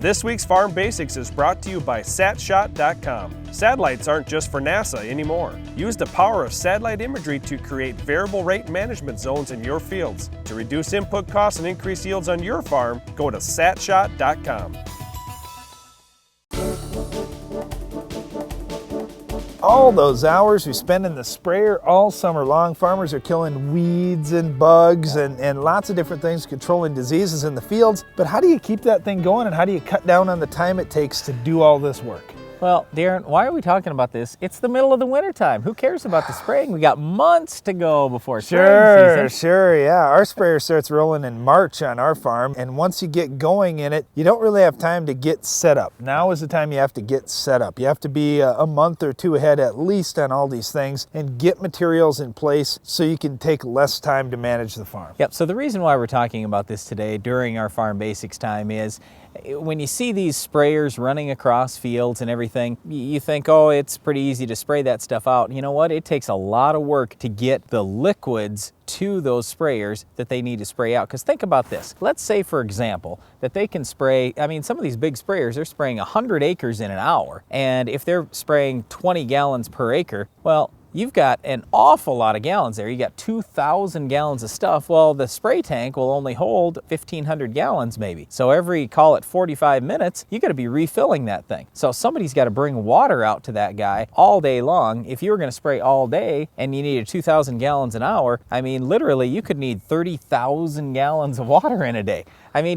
This week's Farm Basics is brought to you by satshot.com. Satellites aren't just for NASA anymore. Use the power of satellite imagery to create variable rate management zones in your fields. To reduce input costs and increase yields on your farm, go to satshot.com. All those hours we spend in the sprayer all summer long, farmers are killing weeds and bugs and lots of different things, controlling diseases in the fields. But how do you keep that thing going, and how do you cut down on the time it takes to do all this work? Well, Darren, why are we talking about this? It's the middle of the winter time. Who cares about the spraying? We got months to go before spraying season. Sure, yeah. Our sprayer starts rolling in March on our farm, and once you get going in it, you don't really have time to get set up. Now is the time you have to get set up. You have to be a month or two ahead at least on all these things and get materials in place so you can take less time to manage the farm. Yep, so the reason why we're talking about this today during our Farm Basics time is when you see these sprayers running across fields and everything, you think, oh, it's pretty easy to spray that stuff out. You know what? It takes a lot of work to get the liquids to those sprayers that they need to spray out. Because think about this. Let's say, for example, that they can spray, some of these big sprayers, they're spraying 100 acres in an hour. And if they're spraying 20 gallons per acre, well, you've got an awful lot of gallons there. You got 2,000 gallons of stuff. Well, the spray tank will only hold 1,500 gallons maybe. So every, call it 45 minutes, you got to be refilling that thing. So somebody's got to bring water out to that guy all day long. If you were going to spray all day and you needed 2,000 gallons an hour, literally you could need 30,000 gallons of water in a day.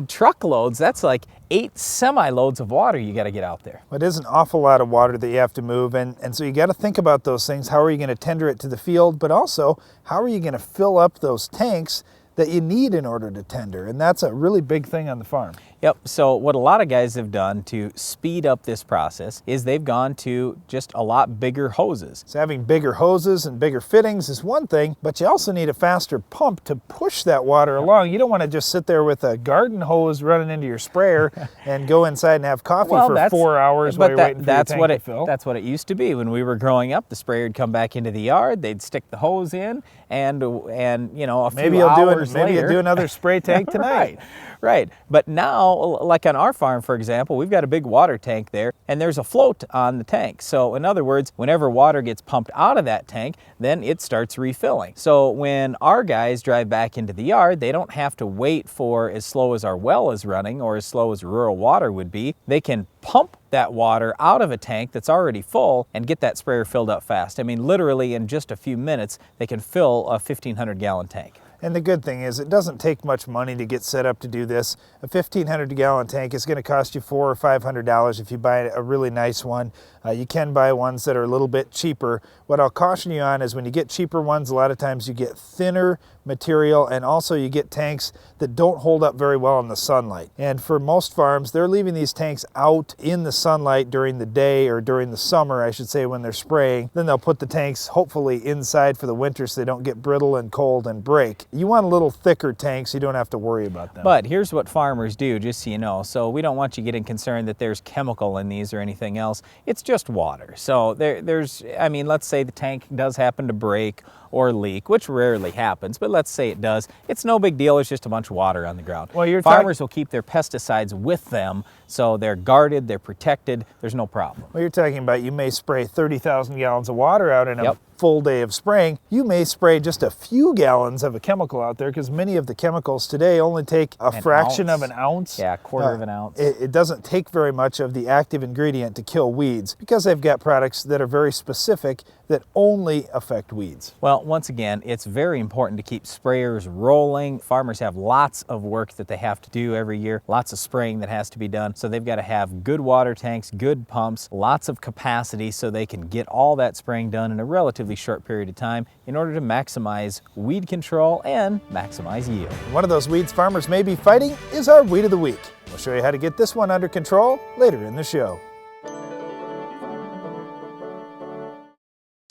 Truckloads, that's like 8 semi-loads of water you got to get out there. It is an awful lot of water that you have to move, and so you got to think about those things. How are you going to tender it to the field, but also how are you going to fill up those tanks that you need in order to tender? And that's a really big thing on the farm. Yep, so what a lot of guys have done to speed up this process is they've gone to just a lot bigger hoses. So having bigger hoses and bigger fittings is one thing, but you also need a faster pump to push that water along. You don't want to just sit there with a garden hose running into your sprayer and go inside and have coffee for 4 hours while you're waiting for your tank to fill. That's what it used to be. When we were growing up, the sprayer would come back into the yard, they'd stick the hose in, and a few hours later... Maybe you'll do another spray tank tonight. Right, but now, like on our farm, for example, we've got a big water tank there, and there's a float on the tank. So in other words, whenever water gets pumped out of that tank, then it starts refilling. So when our guys drive back into the yard, they don't have to wait for as slow as our well is running or as slow as rural water would be. They can pump that water out of a tank that's already full and get that sprayer filled up fast. Literally in just a few minutes, they can fill a 1,500 gallon tank. And the good thing is it doesn't take much money to get set up to do this. A 1,500 gallon tank is going to cost you $400 or $500 if you buy a really nice one. You can buy ones that are a little bit cheaper. What I'll caution you on is when you get cheaper ones, a lot of times you get thinner material, and also you get tanks that don't hold up very well in the sunlight. And for most farms, they're leaving these tanks out in the sunlight during the day, or during the summer, I should say, when they're spraying. Then they'll put the tanks hopefully inside for the winter so they don't get brittle and cold and break. You want a little thicker tank so you don't have to worry about them. But here's what farmers do, just so you know. So we don't want you getting concerned that there's chemical in these or anything else. It's just water. So let's say the tank does happen to break or leak, which rarely happens, but let's say it does. It's no big deal. It's just a bunch of water on the ground. Well, farmers will keep their pesticides with them, so they're guarded, they're protected, there's no problem. Well, you're talking about you may spray 30,000 gallons of water out in a full day of spraying. You may spray just a few gallons of a chemical out there, because many of the chemicals today only take a fraction of an ounce. Yeah, a quarter of an ounce. It doesn't take very much of the active ingredient to kill weeds, because they've got products that are very specific that only affect weeds. Well, once again, it's very important to keep sprayers rolling. Farmers have lots of work that they have to do every year, lots of spraying that has to be done. So they've got to have good water tanks, good pumps, lots of capacity so they can get all that spraying done in a relatively short period of time in order to maximize weed control and maximize yield. One of those weeds farmers may be fighting is our Weed of the Week. We'll show you how to get this one under control later in the show.